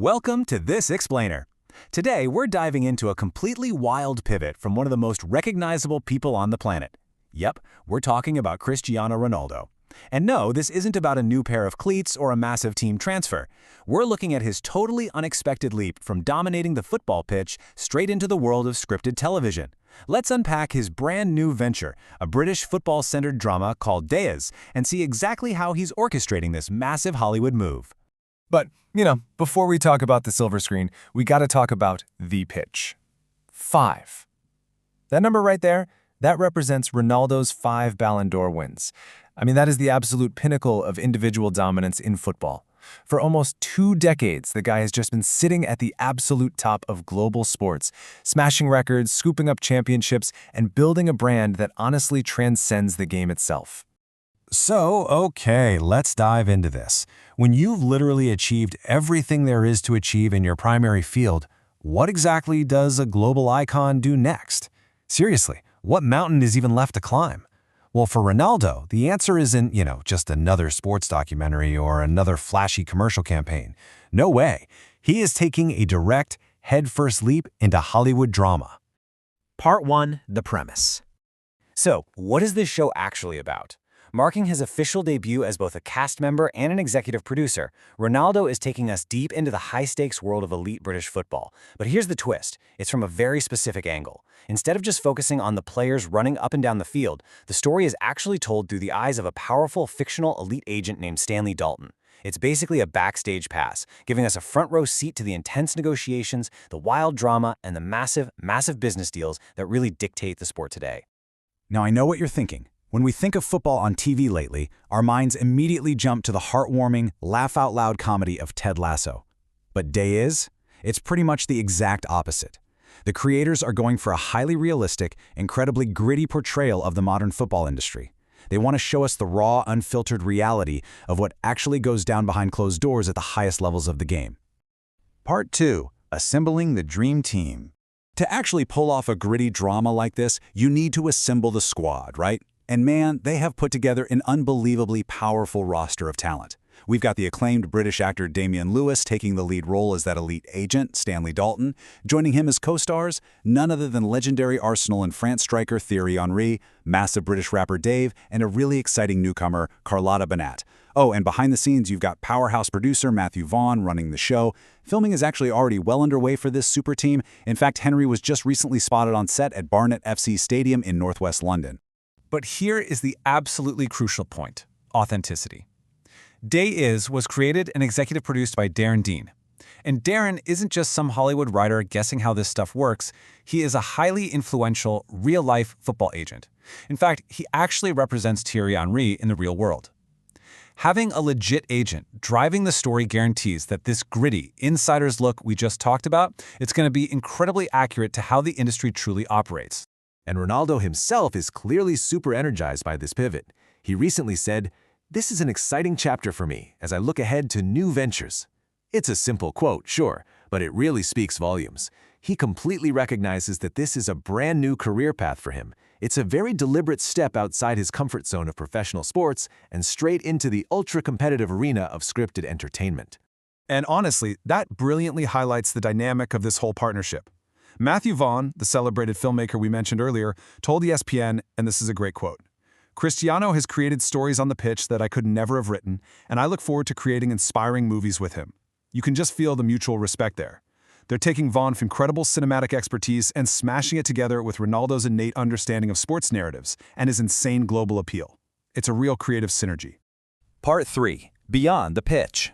Welcome to This Explainer. Today, we're diving into a completely wild pivot from one of the most recognizable people on the planet. Yep, we're talking about Cristiano Ronaldo. And no, this isn't about a new pair of cleats or a massive team transfer. We're looking at his totally unexpected leap from dominating the football pitch straight into the world of scripted television. Let's unpack his brand new venture, a British football-centered drama called Days, and see exactly how he's orchestrating this massive Hollywood move. But, before we talk about the silver screen, we gotta talk about the pitch. 5. That number right there, that represents Ronaldo's 5 Ballon d'Or wins. That is the absolute pinnacle of individual dominance in football. For almost 2 decades, the guy has just been sitting at the absolute top of global sports, smashing records, scooping up championships, and building a brand that honestly transcends the game itself. So, okay, let's dive into this. When you've literally achieved everything there is to achieve in your primary field, what exactly does a global icon do next? Seriously, what mountain is even left to climb? Well, for Ronaldo, the answer isn't, just another sports documentary or another flashy commercial campaign. No way. He is taking a direct, headfirst leap into Hollywood drama. Part 1, the premise. So, what is this show actually about? Marking his official debut as both a cast member and an executive producer, Ronaldo is taking us deep into the high-stakes world of elite British football. But here's the twist. It's from a very specific angle. Instead of just focusing on the players running up and down the field, the story is actually told through the eyes of a powerful fictional elite agent named Stanley Dalton. It's basically a backstage pass, giving us a front-row seat to the intense negotiations, the wild drama, and the massive business deals that really dictate the sport today. Now, I know what you're thinking. When we think of football on TV lately, our minds immediately jump to the heartwarming, laugh-out-loud comedy of Ted Lasso. But Days? It's pretty much the exact opposite. The creators are going for a highly realistic, incredibly gritty portrayal of the modern football industry. They want to show us the raw, unfiltered reality of what actually goes down behind closed doors at the highest levels of the game. Part 2. Assembling the Dream Team. To actually pull off a gritty drama like this, you need to assemble the squad, right? And man, they have put together an unbelievably powerful roster of talent. We've got the acclaimed British actor Damian Lewis taking the lead role as that elite agent, Stanley Dalton. Joining him as co-stars, none other than legendary Arsenal and France striker Thierry Henry, massive British rapper Dave, and a really exciting newcomer, Carlotta Banat. Oh, and behind the scenes, you've got powerhouse producer Matthew Vaughn running the show. Filming is actually already well underway for this super team. In fact, Henry was just recently spotted on set at Barnet FC Stadium in northwest London. But here is the absolutely crucial point: authenticity. Days was created and executive produced by Darren Dean. And Darren isn't just some Hollywood writer guessing how this stuff works. He is a highly influential, real-life football agent. In fact, he actually represents Thierry Henry in the real world. Having a legit agent driving the story guarantees that this gritty, insider's look we just talked about, it's going to be incredibly accurate to how the industry truly operates. And Ronaldo himself is clearly super energized by this pivot. He recently said, "This is an exciting chapter for me as I look ahead to new ventures." It's a simple quote, sure, but it really speaks volumes. He completely recognizes that this is a brand new career path for him. It's a very deliberate step outside his comfort zone of professional sports and straight into the ultra-competitive arena of scripted entertainment. And honestly, that brilliantly highlights the dynamic of this whole partnership. Matthew Vaughn, the celebrated filmmaker we mentioned earlier, told ESPN, and this is a great quote, "Cristiano has created stories on the pitch that I could never have written, and I look forward to creating inspiring movies with him." You can just feel the mutual respect there. They're taking Vaughn's incredible cinematic expertise and smashing it together with Ronaldo's innate understanding of sports narratives and his insane global appeal. It's a real creative synergy. Part 3. Beyond the pitch.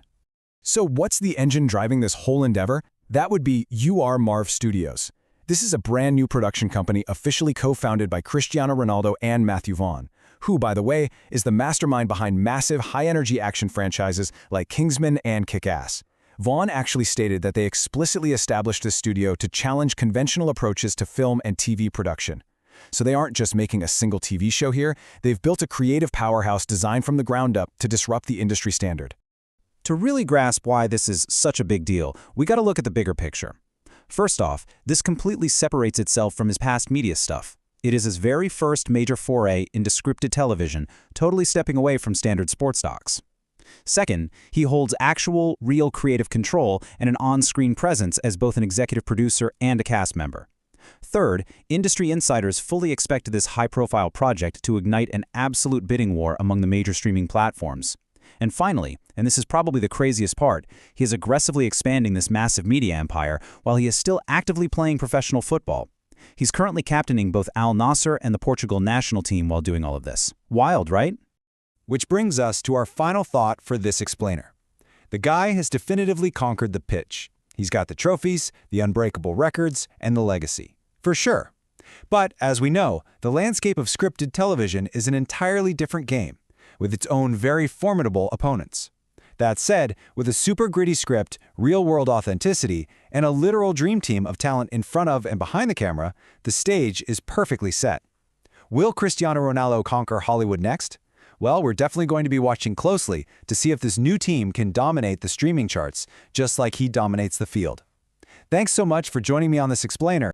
So what's the engine driving this whole endeavor? That would be Marv Studios. This is a brand new production company officially co-founded by Cristiano Ronaldo and Matthew Vaughn, who, by the way, is the mastermind behind massive high-energy action franchises like Kingsman and Kick-Ass. Vaughn actually stated that they explicitly established this studio to challenge conventional approaches to film and TV production. So they aren't just making a single TV show here, they've built a creative powerhouse designed from the ground up to disrupt the industry standard. To really grasp why this is such a big deal, we gotta look at the bigger picture. First off, this completely separates itself from his past media stuff. It is his very first major foray into scripted television, totally stepping away from standard sports docs. Second, he holds actual, real creative control and an on-screen presence as both an executive producer and a cast member. Third, industry insiders fully expect this high-profile project to ignite an absolute bidding war among the major streaming platforms. And finally, and this is probably the craziest part, he is aggressively expanding this massive media empire while he is still actively playing professional football. He's currently captaining both Al Nassr and the Portugal national team while doing all of this. Wild, right? Which brings us to our final thought for this explainer. The guy has definitively conquered the pitch. He's got the trophies, the unbreakable records, and the legacy. For sure. But, as we know, the landscape of scripted television is an entirely different game, with its own very formidable opponents. That said, with a super gritty script, real-world authenticity, and a literal dream team of talent in front of and behind the camera, the stage is perfectly set. Will Cristiano Ronaldo conquer Hollywood next? Well, we're definitely going to be watching closely to see if this new team can dominate the streaming charts, just like he dominates the field. Thanks so much for joining me on this explainer.